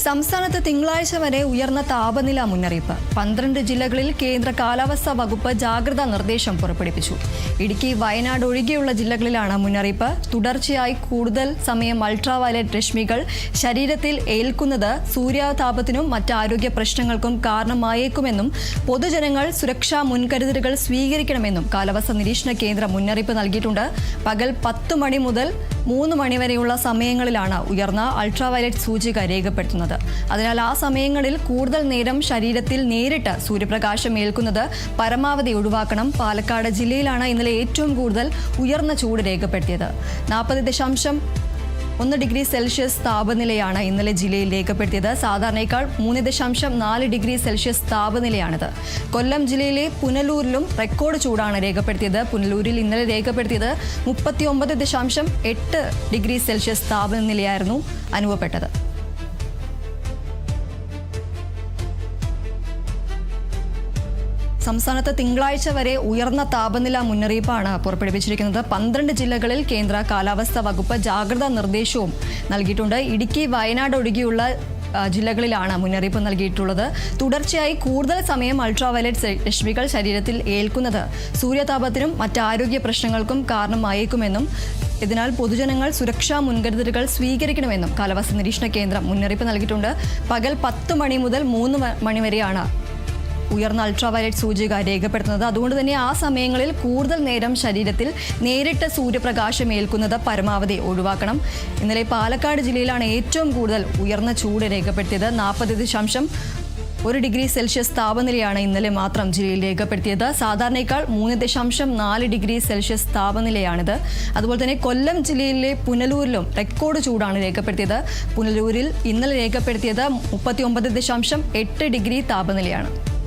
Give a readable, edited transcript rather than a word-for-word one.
സംസ്ഥാനത്ത് തിങ്കളാഴ്ച വരെ ഉയർന്ന താപനില മുന്നറിയിപ്പ്. 12 ജില്ലകളിൽ കേന്ദ്ര കാലാവസ്ഥാ വകുപ്പ് ജാഗ്രതാ നിർദ്ദേശം പുറപ്പെടുവിച്ചു. ഇടുക്കി, വയനാട് ഒഴികെയുള്ള ജില്ലകളിലാണ് മുന്നറിയിപ്പ്. തുടർച്ചയായി കൂടുതൽ സമയം അൾട്രാവയലറ്റ് രശ്മികൾ ശരീരത്തിൽ ഏൽക്കുന്നത് സൂര്യാതാപത്തിനും മറ്റ് ആരോഗ്യ പ്രശ്നങ്ങൾക്കും കാരണമായേക്കുമെന്നും പൊതുജനങ്ങൾ സുരക്ഷാ മുൻകരുതലുകൾ സ്വീകരിക്കണമെന്നും കാലാവസ്ഥാ നിരീക്ഷണ കേന്ദ്രം മുന്നറിയിപ്പ് നൽകിയിട്ടുണ്ട്. പകൽ 10 മണി മുതൽ 3 മണി വരെയുള്ള സമയങ്ങളിലാണ് ഉയർന്ന അൾട്രാവയലറ്റ് സൂചിക രേഖപ്പെടുത്തുന്നത്. അതിനാൽ ആ സമയങ്ങളിൽ കൂടുതൽ നേരം ശരീരത്തിൽ നേരിട്ട് സൂര്യപ്രകാശം ഏൽക്കുന്നത് പരമാവധി ഒഴിവാക്കണം. പാലക്കാട് ജില്ലയിലാണ് ഇന്നലെ ഏറ്റവും കൂടുതൽ ഉയർന്ന ചൂട് രേഖപ്പെടുത്തിയത്. 40.1 ഡിഗ്രി സെൽഷ്യസ് താപനിലയാണ് ഇന്നലെ ജില്ലയിൽ രേഖപ്പെടുത്തിയത്. സാധാരണയേക്കാൾ 3.4 ഡിഗ്രി സെൽഷ്യസ് താപനിലയാണിത്. കൊല്ലം ജില്ലയിലെ പുനലൂരിലും റെക്കോർഡ് ചൂടാണ് രേഖപ്പെടുത്തിയത്. പുനലൂരിൽ ഇന്നലെ രേഖപ്പെടുത്തിയത് 39.8 ഡിഗ്രി സെൽഷ്യസ് താപനിലയായിരുന്നു അനുഭവപ്പെട്ടത്. സംസ്ഥാനത്ത് തിങ്കളാഴ്ച വരെ ഉയർന്ന താപനില മുന്നറിയിപ്പാണ് പുറപ്പെടുവിച്ചിരിക്കുന്നത്. 12 ജില്ലകളിൽ കേന്ദ്ര കാലാവസ്ഥാ വകുപ്പ് ജാഗ്രതാ നിർദ്ദേശവും നൽകിയിട്ടുണ്ട്. ഇടുക്കി, വയനാട് ഒഴികെയുള്ള ജില്ലകളിലാണ് മുന്നറിയിപ്പ് നൽകിയിട്ടുള്ളത്. തുടർച്ചയായി കൂടുതൽ സമയം അൾട്രാവയലറ്റ് രശ്മികൾ ശരീരത്തിൽ ഏൽക്കുന്നത് സൂര്യതാപത്തിനും മറ്റ് ആരോഗ്യ പ്രശ്നങ്ങൾക്കും കാരണമായേക്കുമെന്നും ഇതിനാൽ പൊതുജനങ്ങൾ സുരക്ഷാ മുൻകരുതലുകൾ സ്വീകരിക്കണമെന്നും കാലാവസ്ഥാ നിരീക്ഷണ കേന്ദ്രം മുന്നറിയിപ്പ് നൽകിയിട്ടുണ്ട്. പകൽ 10 മണി മുതൽ 3 മണി വരെയാണ് ഉയർന്ന അൾട്രാവയലറ്റ് സൂചിക രേഖപ്പെടുത്തുന്നത്. അതുകൊണ്ട് തന്നെ ആ സമയങ്ങളിൽ കൂടുതൽ നേരം ശരീരത്തിൽ നേരിട്ട് സൂര്യപ്രകാശം ഏൽക്കുന്നത് പരമാവധി ഒഴിവാക്കണം. ഇന്നലെ പാലക്കാട് ജില്ലയിലാണ് ഏറ്റവും കൂടുതൽ ഉയർന്ന ചൂട് രേഖപ്പെടുത്തിയത്. 40.1 ഡിഗ്രി സെൽഷ്യസ് താപനിലയാണ് ഇന്നലെ മാത്രം ജില്ലയിൽ രേഖപ്പെടുത്തിയത്. സാധാരണയേക്കാൾ 3.4 ഡിഗ്രി സെൽഷ്യസ് താപനിലയാണിത്. അതുപോലെ തന്നെ കൊല്ലം ജില്ലയിലെ പുനലൂരിലും റെക്കോർഡ് ചൂടാണ് രേഖപ്പെടുത്തിയത്. പുനലൂരിൽ ഇന്നലെ രേഖപ്പെടുത്തിയത് 39.8 ഡിഗ്രി താപനിലയാണ്.